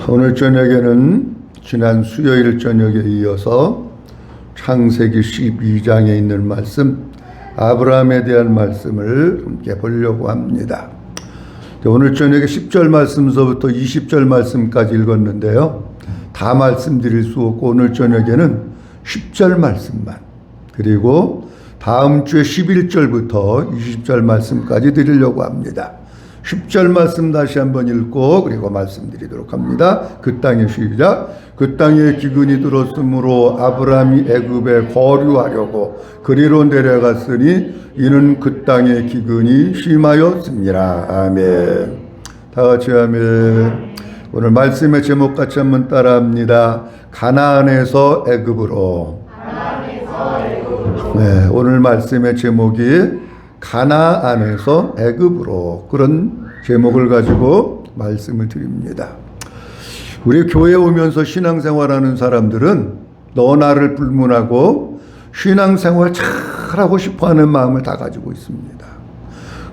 오늘 저녁에는 지난 수요일 저녁에 이어서 창세기 12장에 있는 말씀, 아브라함에 대한 말씀을 함께 보려고 합니다. 오늘 저녁에 10절 말씀서부터 20절 말씀까지 읽었는데요. 다 말씀드릴 수 없고 오늘 저녁에는 10절 말씀만, 그리고 다음 주에 11절부터 20절 말씀까지 드리려고 합니다. 10절 말씀 다시 한번 읽고 그리고 말씀드리도록 합니다. 그 땅에 시작. 그 땅에 기근이 들었으므로 아브라함이 애굽에 거류하려고 그리로 내려갔으니 이는 그 땅에 기근이 심하였습니다. 아멘. 다 같이 아멘. 오늘 말씀의 제목 같이 한번 따라합니다. 가나안에서 애굽으로. 네, 오늘 말씀의 제목이 가나안에서 애굽으로, 그런 제목을 가지고 말씀을 드립니다. 우리 교회에 오면서 신앙생활하는 사람들은 너 나를 불문하고 신앙생활 잘하고 싶어하는 마음을 다 가지고 있습니다.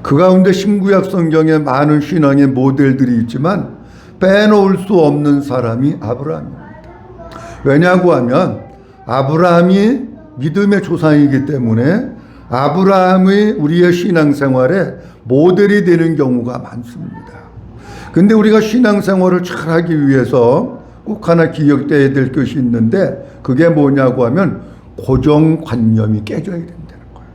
그 가운데 신구약 성경에 많은 신앙의 모델들이 있지만 빼놓을 수 없는 사람이 아브라함입니다. 왜냐고 하면 아브라함이 믿음의 조상이기 때문에 아브라함의 우리의 신앙생활에 모델이 되는 경우가 많습니다. 근데 우리가 신앙생활을 잘하기 위해서 꼭 하나 기억돼야 될 것이 있는데, 그게 뭐냐고 하면 고정관념이 깨져야 된다는 거예요.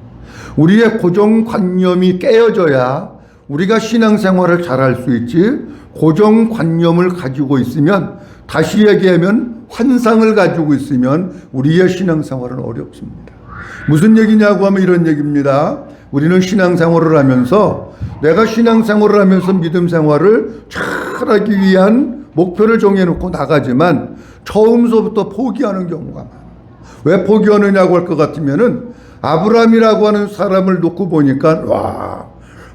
우리의 고정관념이 깨어져야 우리가 신앙생활을 잘할 수 있지, 고정관념을 가지고 있으면, 다시 얘기하면 환상을 가지고 있으면 우리의 신앙생활은 어렵습니다. 무슨 얘기냐고 하면 이런 얘기입니다. 우리는 신앙생활을 하면서, 내가 신앙생활을 하면서 믿음 생활을 잘하기 위한 목표를 정해놓고 나가지만 처음서부터 포기하는 경우가 많아요. 왜 포기하느냐고 할 것 같으면은 아브라함이라고 하는 사람을 놓고 보니까, 와,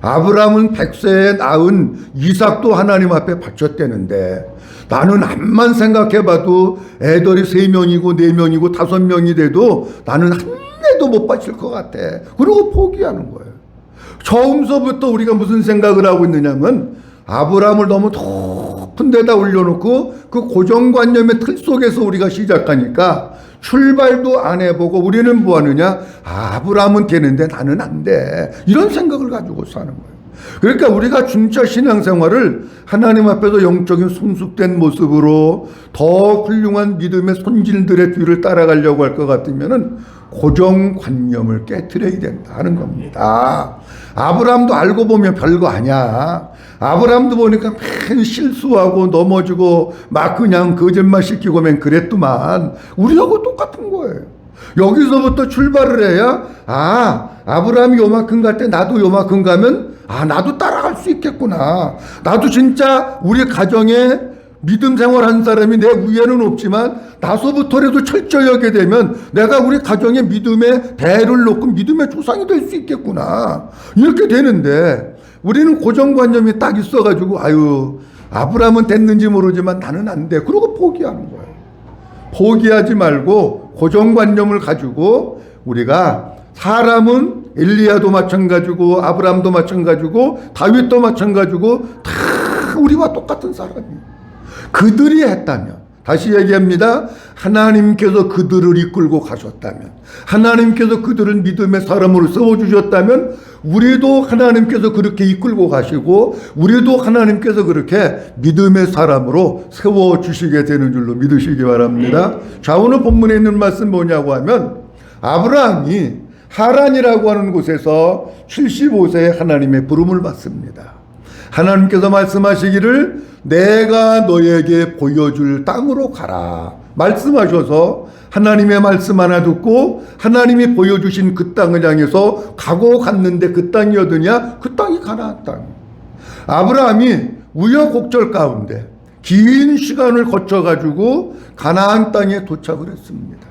아브라함은 100세에 낳은 이삭도 하나님 앞에 바쳤대는데 나는 암만 생각해봐도 애들이 3명이고 4명이고 5명이 돼도 나는 한 대도 못 바칠 것 같아. 그러고 포기하는 거예요. 처음서부터 우리가 무슨 생각을 하고 있느냐면 아브라함을 너무 높은 데다 올려놓고 그 고정관념의 틀 속에서 우리가 시작하니까 출발도 안 해보고 우리는 뭐 하느냐? 아브라함은 되는데 나는 안 돼. 이런 생각을 가지고 사는 거예요. 그러니까 우리가 진짜 신앙생활을 하나님 앞에서 영적인 성숙된 모습으로 더 훌륭한 믿음의 손질들의 뒤를 따라가려고 할 것 같으면은 고정관념을 깨트려야 된다는 겁니다. 아브라함도 알고 보면 별거 아니야. 아브라함도 보니까 맨 실수하고 넘어지고 막 그냥 거짓말 시키고 맨 그랬더만 우리하고 똑같은 거예요. 여기서부터 출발을 해야, 아브라함이 요만큼 갈 때 나도 요만큼 가면 나도 따라갈 수 있겠구나. 나도 진짜 우리 가정에 믿음 생활한 사람이 내 위에는 없지만 나서부터라도 철저히 하게 되면 내가 우리 가정에 믿음의 대를 놓고 믿음의 조상이 될 수 있겠구나. 이렇게 되는데 우리는 고정관념이 딱 있어가지고 아브라함은 됐는지 모르지만 나는 안 돼. 그러고 포기하는 거예요. 포기하지 말고 고정관념을 가지고, 우리가 사람은 엘리야도 마찬가지고 아브라함도 마찬가지고 다윗도 마찬가지고 다 우리와 똑같은 사람이에요. 그들이 했다면, 다시 얘기합니다. 하나님께서 그들을 이끌고 가셨다면, 하나님께서 그들을 믿음의 사람으로 세워주셨다면 우리도 하나님께서 그렇게 이끌고 가시고 우리도 하나님께서 그렇게 믿음의 사람으로 세워주시게 되는 줄로 믿으시기 바랍니다. 자, 오늘 본문에 있는 말씀 뭐냐고 하면 아브라함이 하란이라고 하는 곳에서 75세에 하나님의 부름을 받습니다. 하나님께서 말씀하시기를 내가 너에게 보여줄 땅으로 가라 말씀하셔서 하나님의 말씀 하나 듣고 하나님이 보여주신 그 땅을 향해서 가고 갔는데 그 땅이 어디냐? 그 땅이 가나안 땅. 아브라함이 우여곡절 가운데 긴 시간을 거쳐가지고 가나안 땅에 도착을 했습니다.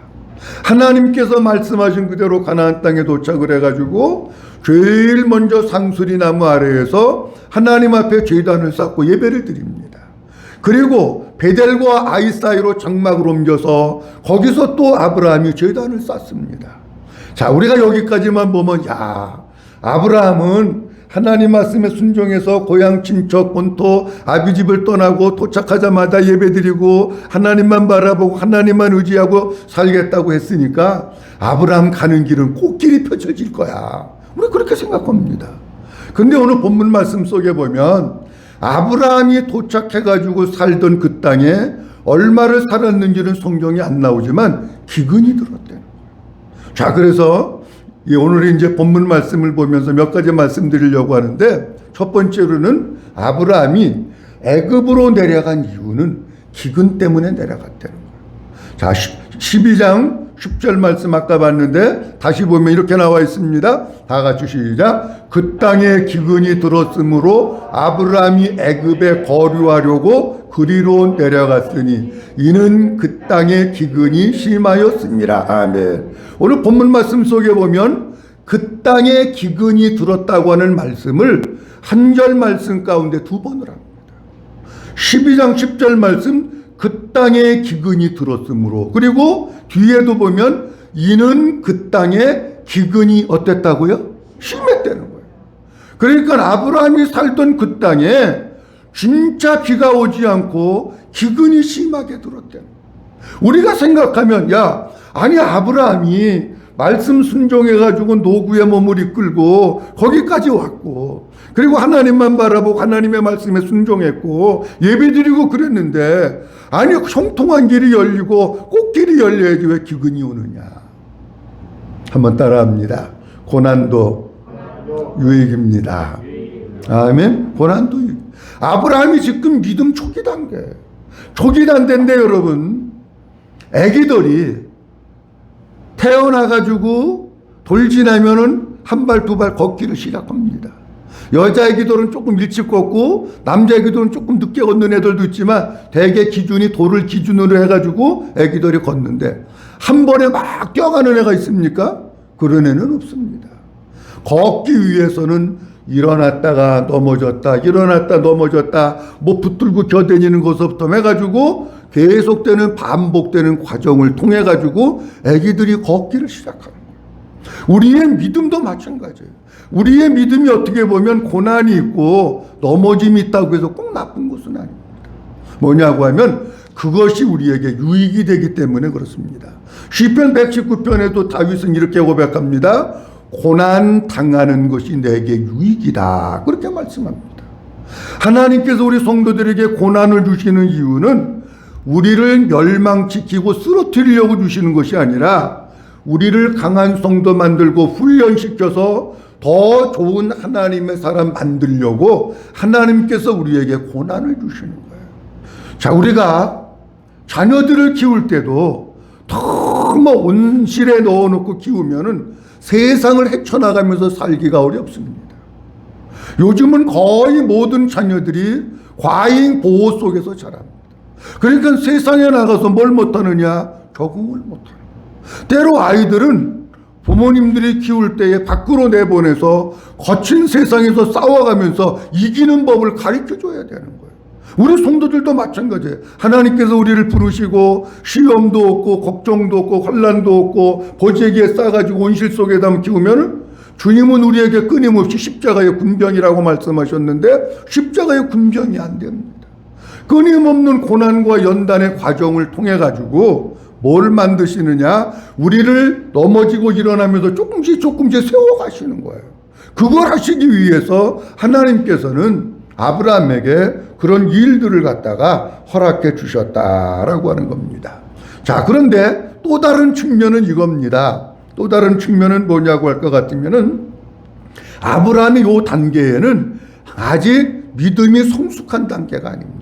하나님께서 말씀하신 그대로 가나안 땅에 도착을 해가지고 제일 먼저 상수리 나무 아래에서 하나님 앞에 제단을 쌓고 예배를 드립니다. 그리고 베델과 아이 사이로 장막을 옮겨서 거기서 또 아브라함이 제단을 쌓습니다. 자, 우리가 여기까지만 보면 아브라함은 하나님 말씀에 순종해서 고향 친척 본토 아비집을 떠나고 도착하자마자 예배드리고 하나님만 바라보고 하나님만 의지하고 살겠다고 했으니까 아브라함 가는 길은 꽃길이 펼쳐질 거야. 우리 그렇게 생각합니다. 근데 오늘 본문 말씀 속에 보면 아브라함이 도착해가지고 살던 그 땅에 얼마를 살았는지는 성경이 안 나오지만 기근이 들었대요. 자, 그래서 오늘 이제 본문 말씀을 보면서 몇 가지 말씀드리려고 하는데, 첫 번째로는 아브라함이 애굽으로 내려간 이유는 기근 때문에 내려갔다는 거예요. 자, 12장 10절 말씀 아까 봤는데 다시 보면 이렇게 나와 있습니다. 다 같이 시작. 그 땅에 기근이 들었으므로 아브라함이 애굽에 거류하려고 그리로 내려갔으니 이는 그 땅에 기근이 심하였습니다. 아멘. 오늘 본문 말씀 속에 보면 그 땅에 기근이 들었다고 하는 말씀을 한 절 말씀 가운데 두 번을 합니다. 12장 10절 말씀 그 땅에 기근이 들었으므로, 그리고 뒤에도 보면 이는 그 땅에 기근이 어땠다고요? 심했다는 거예요. 그러니까 아브라함이 살던 그 땅에 진짜 비가 오지 않고 기근이 심하게 들었다는 거예요. 우리가 생각하면 아니 아브라함이 말씀 순종해가지고 노구의 몸을 이끌고 거기까지 왔고, 그리고 하나님만 바라보고 하나님의 말씀에 순종했고 예배드리고 그랬는데, 아니 형통한 길이 열리고 꽃길이 열려야지 왜 기근이 오느냐. 한번 따라합니다. 고난도 유익입니다. 아멘. 고난도 유익. 아브라함이 지금 믿음 초기 단계인데 여러분, 애기들이 태어나가지고 돌 지나면은 한 발 두 발 걷기를 시작합니다. 여자 애기들은 조금 일찍 걷고 남자 애기들은 조금 늦게 걷는 애들도 있지만 대개 기준이 돌을 기준으로 해가지고 애기들이 걷는데, 한 번에 막 뛰어가는 애가 있습니까? 그런 애는 없습니다. 걷기 위해서는 일어났다가 넘어졌다, 일어났다 넘어졌다, 뭐 붙들고 겨다니는 것부터 해가지고 계속되는 반복되는 과정을 통해 가지고 아기들이 걷기를 시작하는 거예요. 우리의 믿음도 마찬가지예요. 우리의 믿음이 어떻게 보면 고난이 있고 넘어짐이 있다고 해서 꼭 나쁜 것은 아닙니다. 뭐냐고 하면 그것이 우리에게 유익이 되기 때문에 그렇습니다. 시편 119편에도 다윗은 이렇게 고백합니다. 고난 당하는 것이 내게 유익이다. 그렇게 말씀합니다. 하나님께서 우리 성도들에게 고난을 주시는 이유는 우리를 멸망시키고 쓰러뜨리려고 주시는 것이 아니라 우리를 강한 성도 만들고 훈련시켜서 더 좋은 하나님의 사람 만들려고 하나님께서 우리에게 고난을 주시는 거예요. 자, 우리가 자녀들을 키울 때도 너무 온실에 넣어놓고 키우면은 세상을 헤쳐나가면서 살기가 어렵습니다. 요즘은 거의 모든 자녀들이 과잉 보호 속에서 자랍니다. 그러니까 세상에 나가서 뭘 못하느냐? 적응을 못하는. 때로 아이들은 부모님들이 키울 때에 밖으로 내보내서 거친 세상에서 싸워가면서 이기는 법을 가르쳐줘야 되는 거예요. 우리 성도들도 마찬가지예요. 하나님께서 우리를 부르시고 시험도 없고 걱정도 없고 환난도 없고 보재기에 싸가지고 온실 속에다 키우면 주님은 우리에게 끊임없이 십자가의 군병이라고 말씀하셨는데 십자가의 군병이 안 됩니다. 끊임없는 고난과 연단의 과정을 통해 가지고 뭘 만드시느냐? 우리를 넘어지고 일어나면서 조금씩 세워가시는 거예요. 그걸 하시기 위해서 하나님께서는 아브라함에게 그런 일들을 갖다가 허락해 주셨다라고 하는 겁니다. 자, 그런데 또 다른 측면은 이겁니다. 또 다른 측면은 뭐냐고 할 것 같으면은 아브라함의 이 단계에는 아직 믿음이 성숙한 단계가 아닙니다.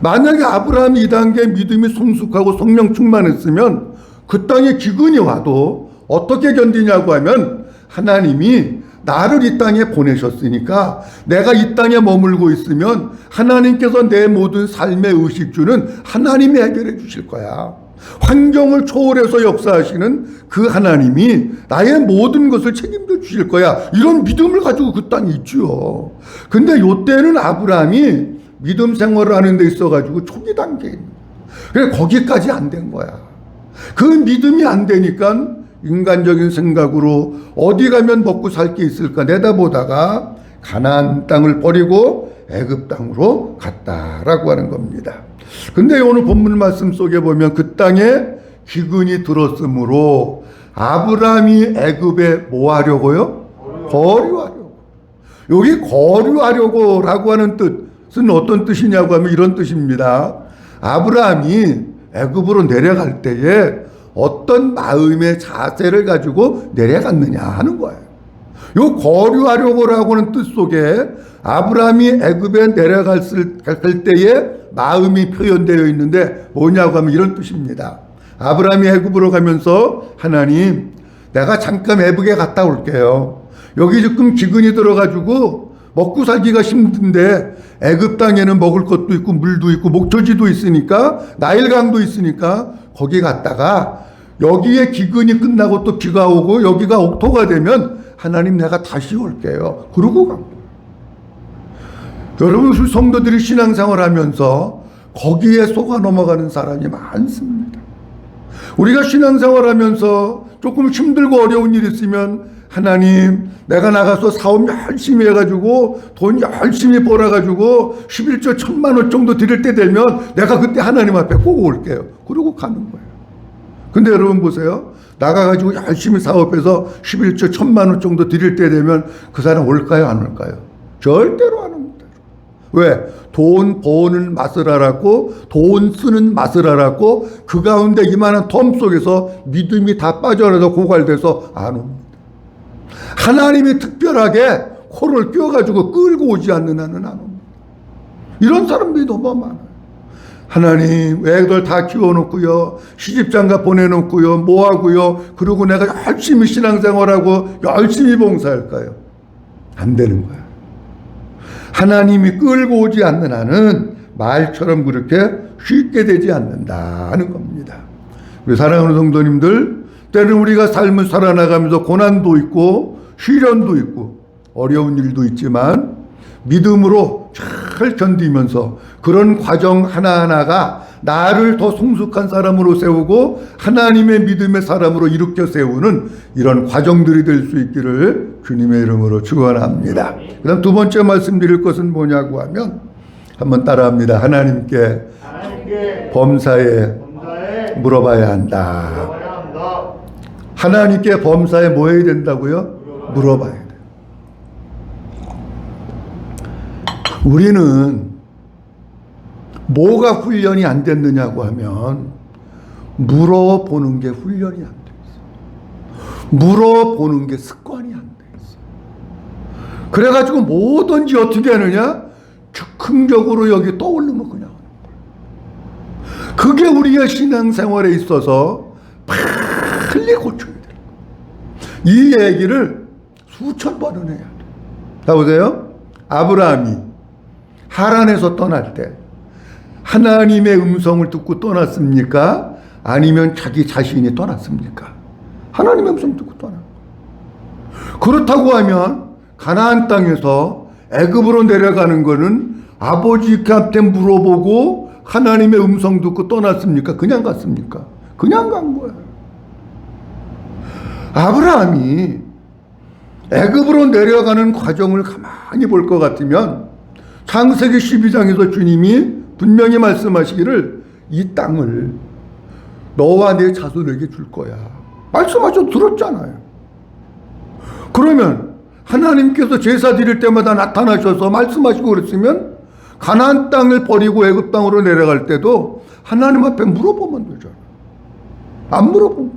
만약에 아브라함이 이 단계에 믿음이 성숙하고 성령 충만했으면 그 땅에 기근이 와도 어떻게 견디냐고 하면 하나님이 나를 이 땅에 보내셨으니까 내가 이 땅에 머물고 있으면 하나님께서 내 모든 삶의 의식주는 하나님이 해결해 주실 거야. 환경을 초월해서 역사하시는 그 하나님이 나의 모든 것을 책임져 주실 거야. 이런 믿음을 가지고 그 땅에 있지요. 근데 요때는 아브라함이 믿음 생활을 하는 데 있어가지고 초기 단계입니다. 그래 거기까지 안 된 거야. 그 믿음이 안 되니까 인간적인 생각으로 어디 가면 먹고 살 게 있을까 내다보다가 가나안 땅을 버리고 애굽 땅으로 갔다라고 하는 겁니다. 근데 오늘 본문 말씀 속에 보면 그 땅에 기근이 들었으므로 아브라함이 애굽에 뭐 하려고요? 거류하려고. 여기 거류하려고라고 하는 뜻은 어떤 뜻이냐고 하면 이런 뜻입니다. 아브라함이 애굽으로 내려갈 때에 어떤 마음의 자세를 가지고 내려갔느냐 하는 거예요. 요 거류하려고라고 하는 뜻 속에 아브라함이 애굽에 내려갈 때에 마음이 표현되어 있는데 뭐냐고 하면 이런 뜻입니다. 아브라함이 애굽으로 가면서 하나님, 내가 잠깐 애굽에 갔다 올게요. 여기 지금 기근이 들어가지고 먹고 살기가 힘든데 애굽 땅에는 먹을 것도 있고 물도 있고 목초지도 있으니까 나일강도 있으니까 거기 갔다가 여기에 기근이 끝나고 또 비가 오고 여기가 옥토가 되면 하나님 내가 다시 올게요. 그러고 간 거예요. 여러분 성도들이 신앙생활 하면서 거기에 속아 넘어가는 사람이 많습니다. 우리가 신앙생활 하면서 조금 힘들고 어려운 일 있으면 하나님, 내가 나가서 사업 열심히 해가지고 돈 열심히 벌어가지고 11조 1,000만 원 정도 드릴 때 되면 내가 그때 하나님 앞에 꼭 올게요. 그러고 가는 거예요. 근데 여러분 보세요. 나가가지고 열심히 사업해서 11조 1,000만 원 정도 드릴 때 되면 그 사람 올까요? 안 올까요? 절대로 안 옵니다. 왜? 돈 버는 맛을 알았고 돈 쓰는 맛을 알았고 그 가운데 이만한 덤 속에서 믿음이 다 빠져나서 고갈돼서 안 옵니다. 하나님이 특별하게 코를 껴가지고 끌고 오지 않는 한은 안 옵니다. 이런 사람들이 너무 많아요. 하나님, 애들 다 키워놓고요, 시집장가 보내놓고요, 뭐하고요, 그러고 내가 열심히 신앙생활하고 열심히 봉사할까요? 안 되는 거야. 하나님이 끌고 오지 않는 한은 말처럼 그렇게 쉽게 되지 않는다는 겁니다. 우리 사랑하는 성도님들, 때는 우리가 삶을 살아나가면서 고난도 있고 시련도 있고 어려운 일도 있지만 믿음으로 잘 견디면서 그런 과정 하나하나가 나를 더 성숙한 사람으로 세우고 하나님의 믿음의 사람으로 일으켜 세우는 이런 과정들이 될 수 있기를 주님의 이름으로 축원합니다. 그 다음 두 번째 말씀드릴 것은 뭐냐고 하면 한번 따라합니다. 하나님께 범사에 물어봐야 한다. 하나님께 범사에 뭐 해야 된다고요? 물어봐야 돼요. 우리는 뭐가 훈련이 안 됐느냐고 하면 물어보는 게 훈련이 안 돼 있어. 물어보는 게 습관이 안 돼 있어. 그래가지고 뭐든지 어떻게 하느냐? 즉흥적으로 여기 떠오르면 그냥 하는 거야. 그게 우리의 신앙생활에 있어서 빨리 고쳐야 돼. 이 얘기를 수천 번은 해야 돼. 자 보세요. 아브라함이 하란에서 떠날 때 하나님의 음성을 듣고 떠났습니까? 아니면 자기 자신이 떠났습니까? 하나님의 음성 듣고 떠난 거예요. 그렇다고 하면 가나안 땅에서 애굽으로 내려가는 거는 아버지한테 물어보고 하나님의 음성 듣고 떠났습니까? 그냥 갔습니까? 그냥 간 거예요. 아브라함이 애굽으로 내려가는 과정을 가만히 볼 것 같으면 창세기 12장에서 주님이 분명히 말씀하시기를 이 땅을 너와 내 자손에게 줄 거야. 말씀하셔 들었잖아요. 그러면 하나님께서 제사 드릴 때마다 나타나셔서 말씀하시고 그랬으면 가나안 땅을 버리고 애굽 땅으로 내려갈 때도 하나님 앞에 물어보면 되잖아요. 안 물어보면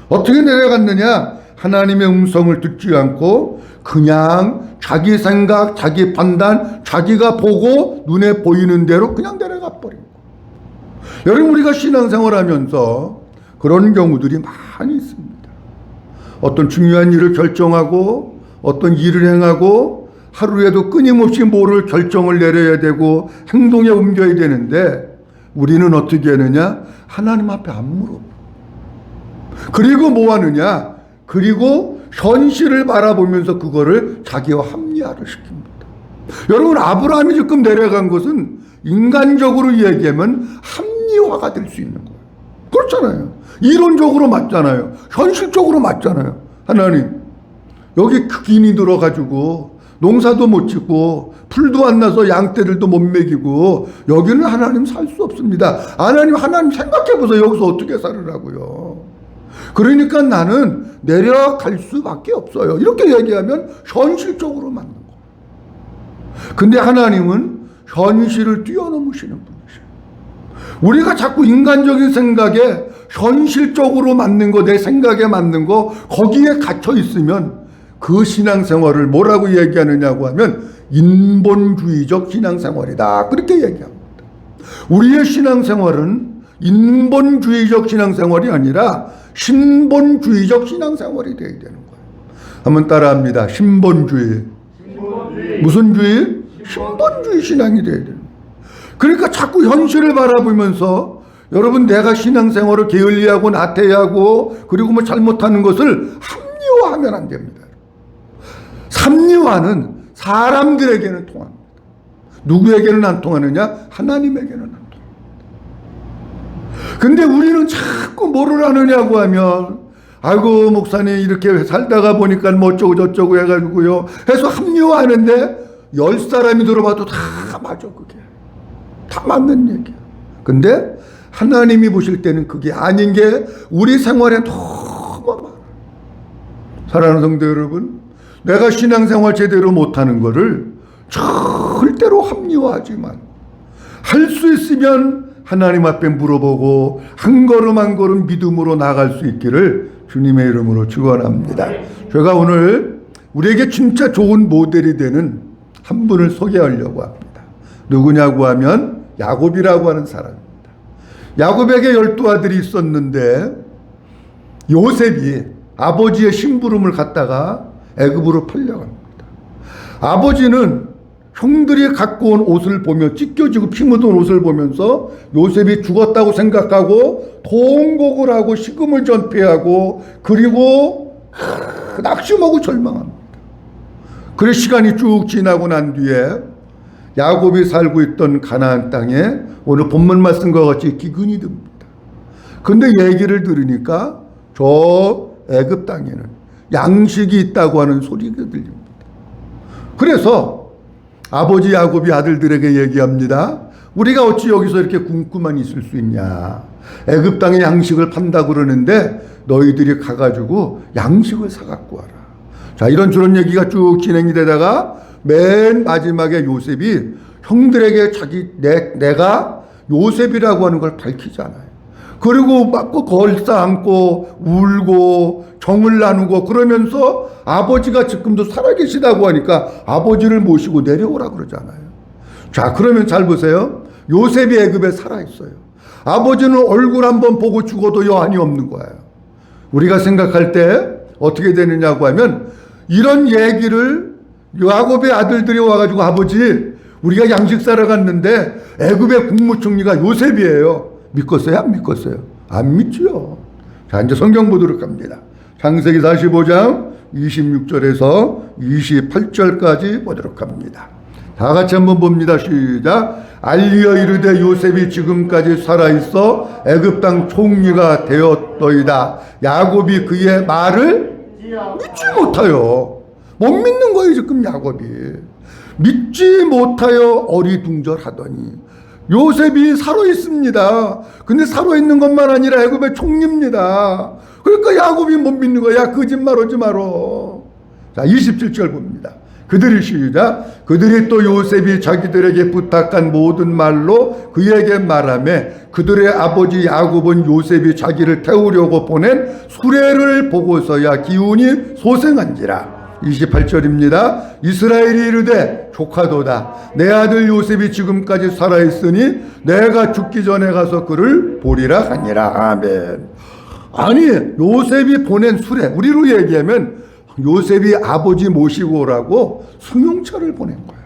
어떻게 내려갔느냐? 하나님의 음성을 듣지 않고 그냥 자기 생각, 자기 판단, 자기가 보고 눈에 보이는 대로 그냥 내려가 버린 거예요. 여러분 우리가 신앙생활 하면서 그런 경우들이 많이 있습니다. 어떤 중요한 일을 결정하고 어떤 일을 행하고 하루에도 끊임없이 뭐를 결정을 내려야 되고 행동에 옮겨야 되는데 우리는 어떻게 하느냐? 하나님 앞에 안 물어. 그리고 뭐 하느냐? 그리고 현실을 바라보면서 그거를 자기와 합리화를 시킵니다. 여러분 아브라함이 지금 내려간 것은 인간적으로 얘기하면 합리화가 될 수 있는 거예요. 그렇잖아요. 이론적으로 맞잖아요. 현실적으로 맞잖아요. 하나님 여기 극인이 들어가지고 농사도 못 짓고 풀도 안 나서 양떼들도 못 먹이고 여기는 하나님 살 수 없습니다. 하나님 생각해보세요. 여기서 어떻게 살으라고요. 그러니까 나는 내려갈 수밖에 없어요. 이렇게 얘기하면 현실적으로 맞는 거. 근데 하나님은 현실을 뛰어넘으시는 분이세요. 우리가 자꾸 인간적인 생각에 현실적으로 맞는 거, 내 생각에 맞는 거 거기에 갇혀 있으면 그 신앙생활을 뭐라고 얘기하느냐고 하면 인본주의적 신앙생활이다. 그렇게 얘기합니다. 우리의 신앙생활은 인본주의적 신앙생활이 아니라 신본주의적 신앙생활이 되어야 되는 거예요. 한번 따라합니다. 신본주의. 무슨 주의? 신본주의 신앙이 되어야 되는 거예요. 그러니까 자꾸 현실을 바라보면서 여러분 내가 신앙생활을 게을리하고 나태하고 그리고 뭐 잘못하는 것을 합리화하면 안 됩니다. 합리화는 사람들에게는 통합니다. 누구에게는 안 통하느냐? 하나님에게는 안 통합니다. 근데 우리는 자꾸 뭐를 하느냐고 하면 아이고 목사님 이렇게 살다가 보니까 뭐 어쩌고 저쩌고 해가지고요 해서 합리화하는데 10사람이 들어봐도 다 맞아. 그게 다 맞는 얘기야. 근데 하나님이 보실 때는 그게 아닌 게 우리 생활에 너무 많아. 사랑하는 성도 여러분, 내가 신앙생활 제대로 못하는 거를 절대로 합리화하지만 할 수 있으면 하나님 앞에 물어보고 한 걸음 한 걸음 믿음으로 나아갈 수 있기를 주님의 이름으로 축원합니다. 제가 오늘 우리에게 진짜 좋은 모델이 되는 한 분을 소개하려고 합니다. 누구냐고 하면 야곱이라고 하는 사람입니다. 야곱에게 12아들이 있었는데 요셉이 아버지의 심부름을 갖다가 애굽으로 팔려갑니다. 아버지는 형들이 갖고 온 옷을 보며 찢겨지고 피 묻은 옷을 보면서 요셉이 죽었다고 생각하고 통곡을 하고 식음을 전폐하고 그리고 낙심하고 절망합니다. 그래 시간이 쭉 지나고 난 뒤에 야곱이 살고 있던 가나안 땅에 오늘 본문 말씀과 같이 기근이 듭니다. 근데 얘기를 들으니까 저 애굽 땅에는 양식이 있다고 하는 소리가 들립니다. 그래서 아버지 야곱이 아들들에게 얘기합니다. 우리가 어찌 여기서 이렇게 굶고만 있을 수 있냐. 애굽 땅에 양식을 판다고 그러는데 너희들이 가가지고 양식을 사갖고 와라. 자, 이런저런 얘기가 쭉 진행이 되다가 맨 마지막에 요셉이 형들에게 내가 요셉이라고 하는 걸 밝히잖아요. 그리고 막 걸싸안고 울고 정을 나누고 그러면서 아버지가 지금도 살아계시다고 하니까 아버지를 모시고 내려오라 그러잖아요. 자, 그러면 잘 보세요. 요셉이 애굽에 살아있어요. 아버지는 얼굴 한번 보고 죽어도 여한이 없는 거예요. 우리가 생각할 때 어떻게 되느냐고 하면 이런 얘기를 야곱의 아들들이 와가지고 아버지 우리가 양식 사러 갔는데 애굽의 국무총리가 요셉이에요. 믿겠어요? 안 믿겠어요? 안 믿지요. 자, 이제 성경 보도록 합니다. 창세기 45장 26절에서 28절까지 보도록 합니다. 다 같이 한번 봅니다. 시작. 알리어 이르되 요셉이 지금까지 살아있어 애굽 땅 총리가 되었더이다. 야곱이 그의 말을 믿지 못하여 못 믿는 거예요. 지금 야곱이 믿지 못하여 어리둥절하더니 요셉이 살아있습니다. 근데 살아있는 것만 아니라 애굽의 총리입니다. 그러니까 야곱이 못 믿는 거야. 야, 거짓말하지 말어. 자, 27절 봅니다. 그들이 시작. 그들이 또 요셉이 자기들에게 부탁한 모든 말로 그에게 말하며 그들의 아버지 야곱은 요셉이 자기를 태우려고 보낸 수레를 보고서야 기운이 소생한지라. 28절입니다. 이스라엘이 이르되 조카도다. 내 아들 요셉이 지금까지 살아있으니 내가 죽기 전에 가서 그를 보리라 하니라. 아멘. 아니, 요셉이 보낸 수레, 우리로 얘기하면 요셉이 아버지 모시고 오라고 승용차를 보낸 거야.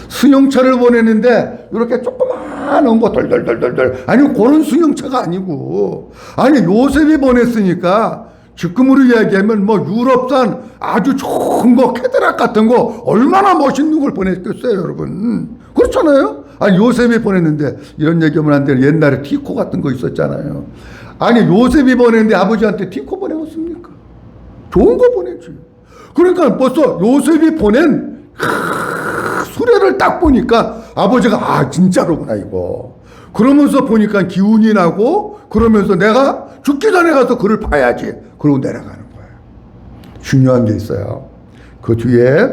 승용차를 보내는데 이렇게 조그마한 거 덜덜덜덜덜, 아니 그런 승용차가 아니고, 아니 요셉이 보냈으니까 지금으로 얘기하면 뭐 유럽산 아주 좋은 거 캐드락 같은 거 얼마나 멋있는 걸 보냈겠어요, 여러분. 그렇잖아요. 아니 요셉이 보냈는데 이런 얘기하면 안 돼요. 옛날에 티코 같은 거 있었잖아요. 아니 요셉이 보냈는데 아버지한테 티코 보내겠습니까? 좋은 거 보내지. 그러니까 벌써 요셉이 보낸 수레를 딱 보니까 아버지가 진짜로구나 이거. 그러면서 보니까 기운이 나고 그러면서 내가 죽기 전에 가서 그를 봐야지. 그러고 내려가는 거예요. 중요한 게 있어요. 그 뒤에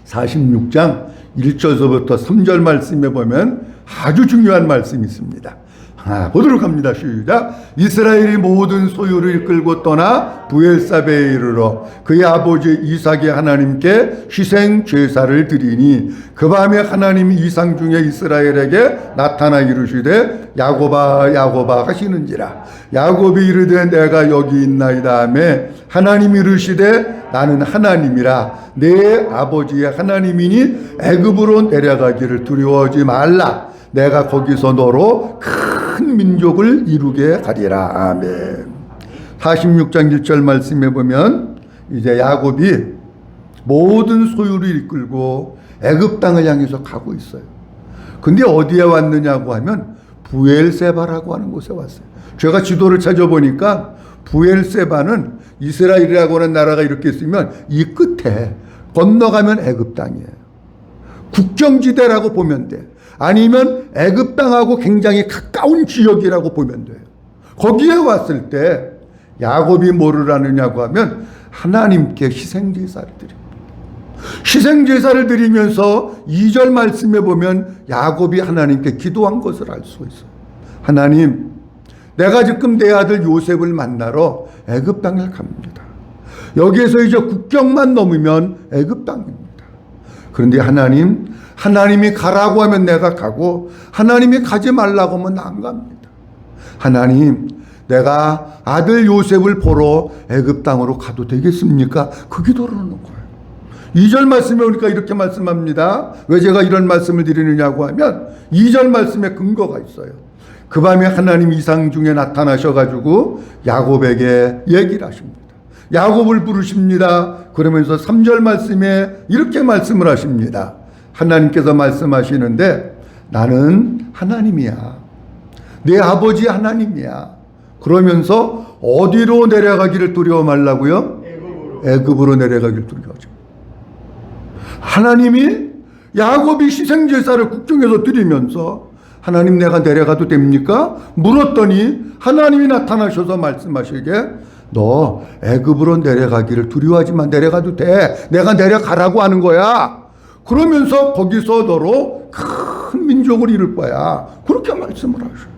46장 1절서부터 3절 말씀에 보면 아주 중요한 말씀이 있습니다. 보도록 합니다. 시작. 이스라엘이 모든 소유를 이끌고 떠나 부엘사베에 이르러 그의 아버지 이삭의 하나님께 희생 제사를 드리니 그 밤에 하나님이 이상 중에 이스라엘에게 나타나 이르시되 야곱아 야곱아 하시는지라. 야곱이 이르되 내가 여기 있나이다 하매 하나님이 이르시되 나는 하나님이라 내 아버지의 하나님이니 애굽으로 내려가기를 두려워하지 말라. 내가 거기서 너로 큰 민족을 이루게 하리라. 아멘. 46장 1절 말씀에 보면 이제 야곱이 모든 소유를 이끌고 애굽 땅을 향해서 가고 있어요. 근데 어디에 왔느냐고 하면 부엘세바라고 하는 곳에 왔어요. 제가 지도를 찾아보니까 부엘세바는 이스라엘이라고 하는 나라가 이렇게 있으면 이 끝에 건너가면 애굽 땅이에요. 국경지대라고 보면 돼. 아니면 애굽 땅하고 굉장히 가까운 지역이라고 보면 돼요. 거기에 왔을 때 야곱이 뭐를 하느냐고 하면 하나님께 희생제사를 드립니다. 희생제사를 드리면서 2절 말씀에 보면 야곱이 하나님께 기도한 것을 알 수 있어요. 하나님, 내가 지금 내 아들 요셉을 만나러 애굽 땅을 갑니다. 여기에서 이제 국경만 넘으면 애굽 땅입니다. 그런데 하나님이 가라고 하면 내가 가고 하나님이 가지 말라고 하면 안 갑니다. 하나님, 내가 아들 요셉을 보러 애굽 땅으로 가도 되겠습니까? 그 기도를 하는 거예요. 2절 말씀에 오니까 이렇게 말씀합니다. 왜 제가 이런 말씀을 드리느냐고 하면 2절 말씀에 근거가 있어요. 그 밤에 하나님 이상 중에 나타나셔가지고 야곱에게 얘기를 하십니다. 야곱을 부르십니다. 그러면서 3절 말씀에 이렇게 말씀을 하십니다. 하나님께서 말씀하시는데 나는 하나님이야. 내 아버지 하나님이야. 그러면서 어디로 내려가기를 두려워 말라고요? 애굽으로 내려가기를 두려워하죠. 하나님이 야곱이 희생제사를 국경에서 드리면서 하나님 내가 내려가도 됩니까? 물었더니 하나님이 나타나셔서 말씀하시게 너 애굽으로 내려가기를 두려워하지만 내려가도 돼. 내가 내려가라고 하는 거야. 그러면서 거기서 너로 큰 민족을 이룰 거야. 그렇게 말씀을 하셔요.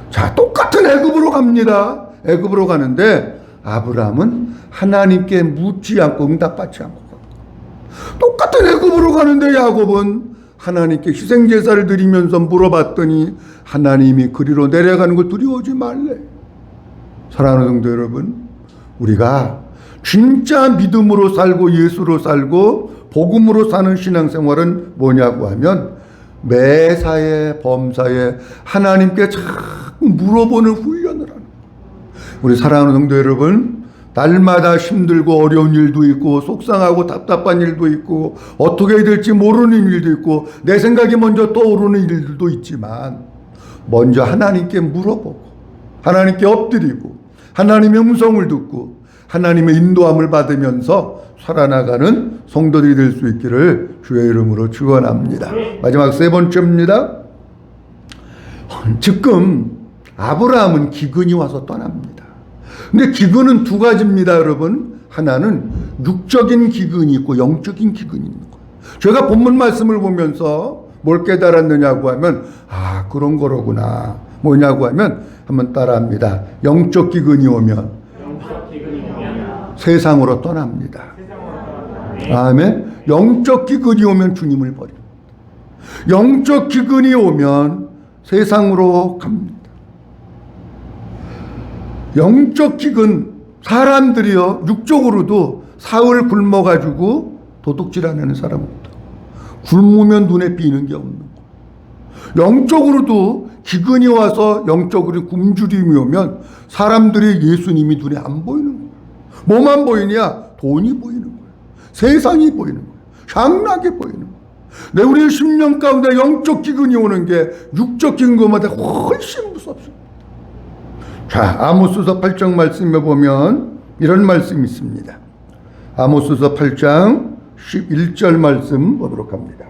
자, 똑같은 애굽으로 갑니다. 애굽으로 가는데 아브라함은 하나님께 묻지 않고 응답받지 않고 가고, 똑같은 애굽으로 가는데 야곱은 하나님께 희생제사를 드리면서 물어봤더니 하나님이 그리로 내려가는 걸 두려워하지 말래. 사랑하는 성도 여러분, 우리가 진짜 믿음으로 살고 예수로 살고 복음으로 사는 신앙생활은 뭐냐고 하면 매사에 범사에 하나님께 자꾸 물어보는 훈련을 하는 거예요. 우리 사랑하는 성도 여러분, 날마다 힘들고 어려운 일도 있고 속상하고 답답한 일도 있고 어떻게 해야 될지 모르는 일도 있고 내 생각이 먼저 떠오르는 일들도 있지만 먼저 하나님께 물어보고 하나님께 엎드리고 하나님의 음성을 듣고 하나님의 인도함을 받으면서 살아나가는 성도들이 될 수 있기를 주의 이름으로 축원합니다. 마지막 세 번째입니다. 지금 아브라함은 기근이 와서 떠납니다. 근데 기근은 두 가지입니다, 여러분. 하나는 육적인 기근이 있고 영적인 기근이 있는 거예요. 제가 본문 말씀을 보면서 뭘 깨달았느냐고 하면 그런 거로구나. 뭐냐고 하면 한번 따라합니다. 영적 기근이 오면 세상으로 떠납니다. 아멘. 영적 기근이 오면 주님을 버립니다. 영적 기근이 오면 세상으로 갑니다. 영적 기근, 사람들이요 육적으로도 사흘 굶어가지고 도둑질하는 사람입니다. 굶으면 눈에 띄는 게 없는 거예요. 영적으로도 기근이 와서 영적으로 굶주림이 오면 사람들이 예수님이 눈에 안 보이는 거예요. 뭐만 보이냐? 돈이 보이는 거예요. 세상이 보이는 거예요. 향락이 보이는 거예요. 내 우리의 심령 가운데 영적 기근이 오는 게 육적 기근보다 훨씬 무섭습니다. 자, 아모스서 8장 말씀에 보면 이런 말씀이 있습니다. 아모스서 8장 11절 말씀 보도록 합니다.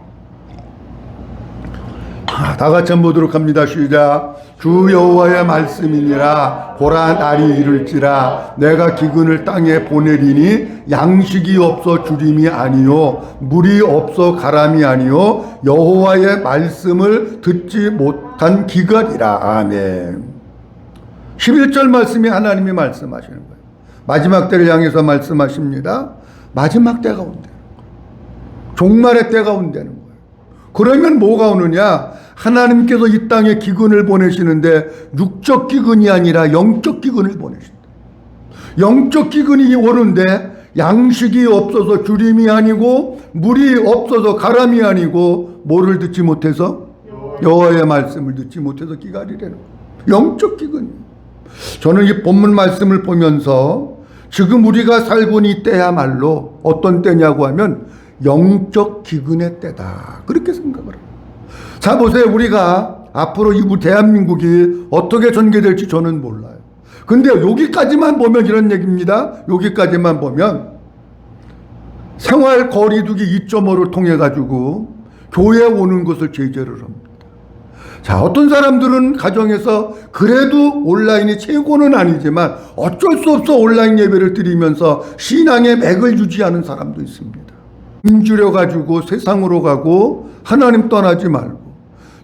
다 같이 한번 보도록 합니다. 시작. 주 여호와의 말씀이니라. 보라 날이 이를지라. 내가 기근을 땅에 보내리니 양식이 없어 주림이 아니요 물이 없어 가람이 아니요 여호와의 말씀을 듣지 못한 기근이라. 아멘. 11절 말씀이 하나님이 말씀하시는 거예요. 마지막 때를 향해서 말씀하십니다. 마지막 때가 온다는 거예요. 종말의 때가 온다는 거예요. 그러면 뭐가 오느냐? 하나님께서 이 땅에 기근을 보내시는데 육적 기근이 아니라 영적 기근을 보내신다. 영적 기근이 오는데 양식이 없어서 주림이 아니고 물이 없어서 가람이 아니고 뭐를 듣지 못해서? 여호와의 말씀을 듣지 못해서 기갈이라는 거예요. 영적 기근. 저는 이 본문 말씀을 보면서 지금 우리가 살고 있는 이 때야말로 어떤 때냐고 하면 영적 기근의 때다. 그렇게 생각을 해요. 자, 보세요. 우리가 앞으로 이 대한민국이 어떻게 전개될지 저는 몰라요. 근데 여기까지만 보면 이런 얘기입니다. 여기까지만 보면 생활 거리두기 2.5를 통해 가지고 교회에 오는 것을 제재를 합니다. 자, 어떤 사람들은 가정에서 그래도 온라인이 최고는 아니지만 어쩔 수 없어 온라인 예배를 드리면서 신앙의 맥을 유지하는 사람도 있습니다. 힘주려 가지고 세상으로 가고 하나님 떠나지 말고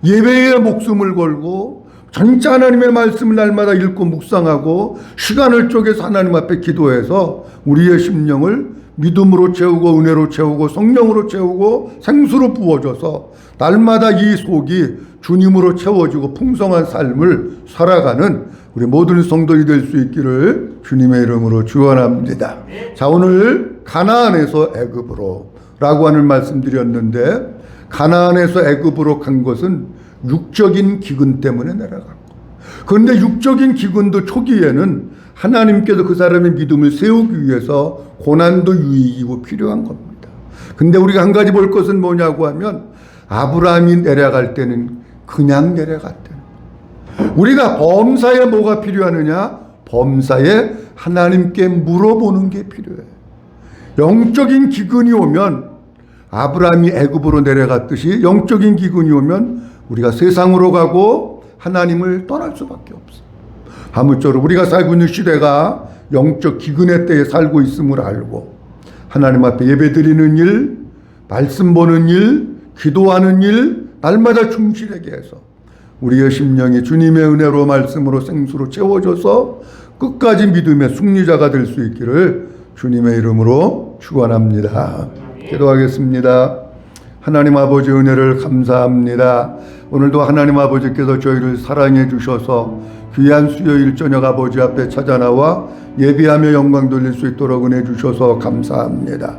예배에 목숨을 걸고 진짜 하나님의 말씀을 날마다 읽고 묵상하고 시간을 쪼개서 하나님 앞에 기도해서 우리의 심령을 믿음으로 채우고 은혜로 채우고 성령으로 채우고 생수로 부어줘서 날마다 이 속이 주님으로 채워지고 풍성한 삶을 살아가는 우리 모든 성도들이 될 수 있기를 주님의 이름으로 축원합니다. 자, 오늘 가나안에서 애굽으로 라고 하는 말씀드렸는데 가나안에서 애굽으로 간 것은 육적인 기근 때문에 내려갔고, 그런데 육적인 기근도 초기에는 하나님께서 그 사람의 믿음을 세우기 위해서 고난도 유익이고 필요한 겁니다. 근데 우리가 한 가지 볼 것은 뭐냐고 하면 아브라함이 내려갈 때는 그냥 내려갔대요. 우리가 범사에 뭐가 필요하느냐? 범사에 하나님께 물어보는 게 필요해요. 영적인 기근이 오면 아브라함이 애굽으로 내려갔듯이 영적인 기근이 오면 우리가 세상으로 가고 하나님을 떠날 수밖에 없어요. 아무쪼록 우리가 살고 있는 시대가 영적 기근의 때에 살고 있음을 알고 하나님 앞에 예배드리는 일, 말씀 보는 일, 기도하는 일 날마다 충실하게 해서 우리의 심령이 주님의 은혜로 말씀으로 생수로 채워져서 끝까지 믿음의 승리자가 될 수 있기를 주님의 이름으로 축원합니다. 기도하겠습니다. 하나님 아버지 은혜를 감사합니다. 오늘도 하나님 아버지께서 저희를 사랑해 주셔서 귀한 수요일 저녁 아버지 앞에 찾아나와 예비하며 영광 돌릴 수 있도록 은혜 주셔서 감사합니다.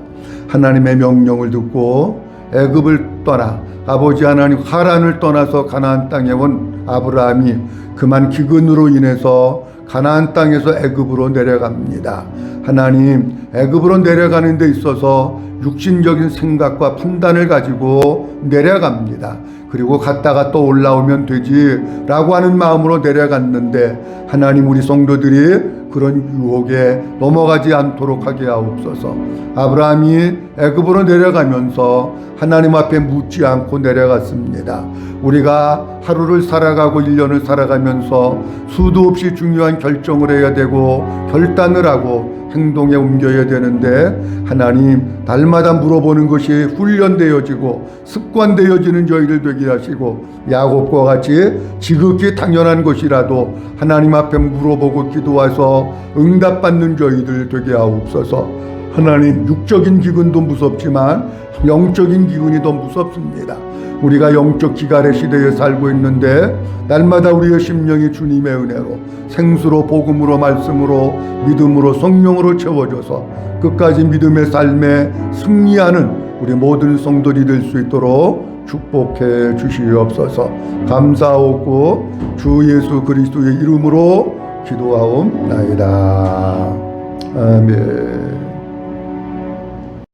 하나님의 명령을 듣고 애굽을 떠나 아버지 하나님 하란을 떠나서 가나안 땅에 온 아브라함이 그만 기근으로 인해서 가나안 땅에서 애굽으로 내려갑니다. 하나님, 애굽으로 내려가는 데 있어서 육신적인 생각과 판단을 가지고 내려갑니다. 그리고 갔다가 또 올라오면 되지라고 하는 마음으로 내려갔는데 하나님, 우리 성도들이 그런 유혹에 넘어가지 않도록 하게 하옵소서. 아브라함이 애굽으로 내려가면서 하나님 앞에 묻지 않고 내려갔습니다. 우리가 하루를 살아가고 1년을 살아가면서 수도 없이 중요한 결정을 해야 되고 결단을 하고 행동에 옮겨야 되는데 하나님, 날마다 물어보는 것이 훈련되어지고 습관되어지는 저희들 되게 하시고 야곱과 같이 지극히 당연한 것이라도 하나님 앞에 물어보고 기도해서 응답받는 저희들 되게 하옵소서. 하나님, 육적인 기근도 무섭지만 영적인 기근이 더 무섭습니다. 우리가 영적 기갈의 시대에 살고 있는데 날마다 우리의 심령이 주님의 은혜로 생수로 복음으로 말씀으로 믿음으로 성령으로 채워져서 끝까지 믿음의 삶에 승리하는 우리 모든 성도들이 될 수 있도록 축복해 주시옵소서. 감사하고 주 예수 그리스도의 이름으로 기도하옵나이다. 아멘.